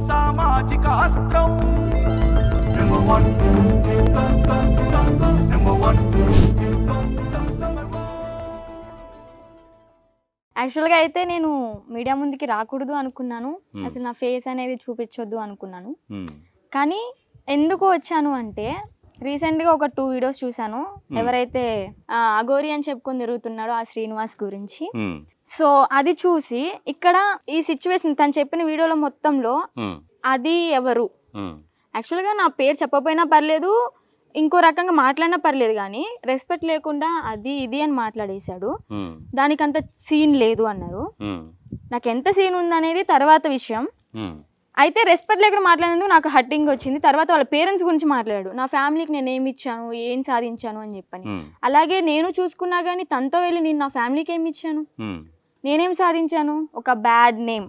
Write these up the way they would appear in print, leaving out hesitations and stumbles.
సామాజిక అస్త్రం యాక్చువల్గా అయితే నేను మీడియా ముందుకి రాకూడదు అనుకున్నాను, అసలు నా ఫేస్ అనేది చూపించొద్దు అనుకున్నాను. కానీ ఎందుకు వచ్చాను అంటే రీసెంట్గా ఒక 2 వీడియోస్ చూశాను. ఎవరైతే అఘోరి అని చెప్పుకొని తిరుగుతున్నాడో ఆ శ్రీనివాస్ గురించి. సో అది చూసి ఇక్కడ ఈ సిచ్యువేషన్ తను చెప్పిన వీడియోలో మొత్తంలో అది ఎవరు, యాక్చువల్గా నా పేరు చెప్పకపోయినా పర్లేదు, ఇంకో రకంగా మాట్లాడినా పర్లేదు, కానీ రెస్పెక్ట్ లేకుండా అది ఇది అని మాట్లాడేశాడు. దానికి అంత సీన్ లేదు అన్నారు. నాకు ఎంత సీన్ ఉందనేది తర్వాత విషయం. అయితే రెస్పెక్ట్ లేకుండా మాట్లాడినందుకు నాకు హర్టింగ్ వచ్చింది. తర్వాత వాళ్ళ పేరెంట్స్ గురించి మాట్లాడాడు, నా ఫ్యామిలీకి నేను ఏమి ఇచ్చాను, ఏం సాధించాను అని చెప్పని. అలాగే నేను చూసుకున్నా కానీ తనతో వెళ్ళి నేను నా ఫ్యామిలీకి ఏమి ఇచ్చాను, నేనేం సాధించాను? ఒక బ్యాడ్ నేమ్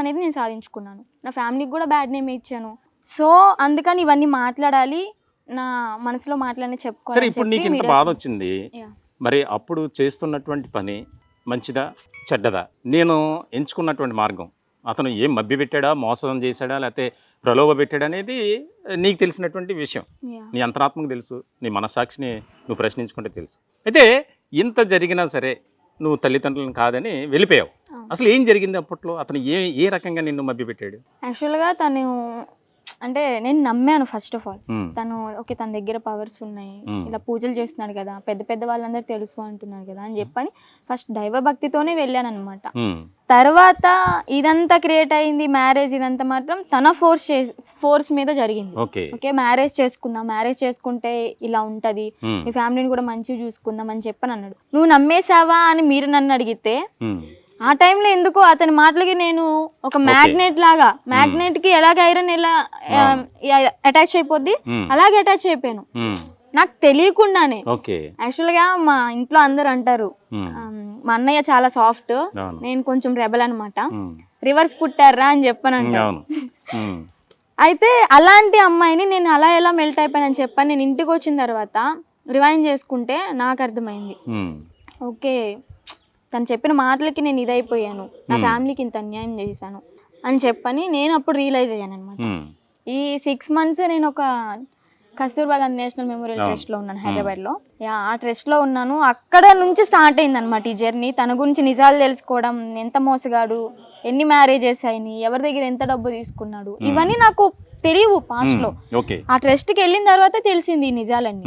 అనేది నేను సాధించుకున్నాను. నా ఫ్యామిలీకి కూడా బ్యాడ్ నేమ్ ఇచ్చాను. సో అందుకని ఇవన్నీ మాట్లాడాలి, నా మనసులో మాట్లాడి చెప్పుకోవాలి. సరే, ఇప్పుడు నీకు ఇంత బాధ వచ్చింది, మరి అప్పుడు చేస్తున్నటువంటి పని మంచిదా చెడ్డదా? నేను ఎంచుకున్నటువంటి మార్గం అతను ఏం మభ్య పెట్టాడా, మోసం చేశాడా, లేకపోతే ప్రలోభ పెట్టాడా అనేది నీకు తెలిసినటువంటి విషయం. నీ అంతరాత్మకు తెలుసు, నీ మనస్సాక్షిని నువ్వు ప్రశ్నించుకుంటే తెలుసు. అయితే ఇంత జరిగినా సరే నువ్వు తల్లిదండ్రులను కాదని వెళ్ళిపోయావు. అసలు ఏం జరిగింది అప్పట్లో? అతను ఏ రకంగా నిన్ను మభ్య పెట్టాడు? యాక్చువల్గా తను అంటే నేను నమ్మాను. ఫస్ట్ ఆఫ్ ఆల్ తను ఓకే, తన దగ్గర పవర్స్ ఉన్నాయి, ఇలా పూజలు చేస్తున్నాడు కదా, పెద్ద పెద్ద వాళ్ళందరూ తెలుసు అంటున్నారు కదా అని చెప్పని ఫస్ట్ దైవ భక్తితోనే వెళ్ళాను అనమాట. తర్వాత ఇదంతా క్రియేట్ అయింది, మ్యారేజ్ ఇదంతా మాత్రం తన ఫోర్స్ మీద జరిగింది. ఓకే, మ్యారేజ్ చేసుకుందాం, మ్యారేజ్ చేసుకుంటే ఇలా ఉంటది, మీ ఫ్యామిలీని కూడా మంచిగా చూసుకుందాం అని చెప్పని అన్నాడు. నువ్వు నమ్మేశావా అని మీరు నన్ను అడిగితే ఆ టైంలో ఎందుకో అతని మాటలకి నేను ఒక మ్యాగ్నెట్ లాగా, మ్యాగ్నెట్ కి ఎలాగ ఐరన్ ఎలా అటాచ్ అయిపోద్ది అలాగే అటాచ్ అయిపోయాను, నాకు తెలియకుండానే. యాక్చువల్ గా మా ఇంట్లో అందరు అంటారు మా అన్నయ్య చాలా సాఫ్ట్, నేను కొంచెం రెబల్ అనమాట, రివర్స్ పుట్టారా అని చెప్పాను. అయితే అలాంటి అమ్మాయిని నేను అలా ఎలా మెల్ట్ అయిపోయానని చెప్పాను. నేను ఇంటికి వచ్చిన తర్వాత రివైండ్ చేసుకుంటే నాకు అర్థమైంది, ఓకే తను చెప్పిన మాటలకి నేను ఇదైపోయాను, నా ఫ్యామిలీకి ఇంత అన్యాయం చేశాను అని చెప్పని నేను అప్పుడు రియలైజ్ అయ్యాను అనమాట. ఈ 6 months నేను ఒక కస్తూర్బా గాంధీ నేషనల్ మెమోరియల్ ట్రస్ట్లో ఉన్నాను హైదరాబాద్లో. ఆ ట్రస్ట్లో ఉన్నాను. అక్కడ నుంచి స్టార్ట్ అయింది అనమాట ఈ జర్నీ. తన గురించి నిజాలు తెలుసుకోవడం, ఎంత మోసగాడు, ఎన్ని మ్యారేజెస్ అయినాయి, ఎవరి దగ్గర ఎంత డబ్బు తీసుకున్నాడు, ఇవన్నీ నాకు తెలియవు పాస్ట్లో. ఆ ట్రస్ట్కి వెళ్ళిన తర్వాత తెలిసింది ఈ నిజాలన్నీ.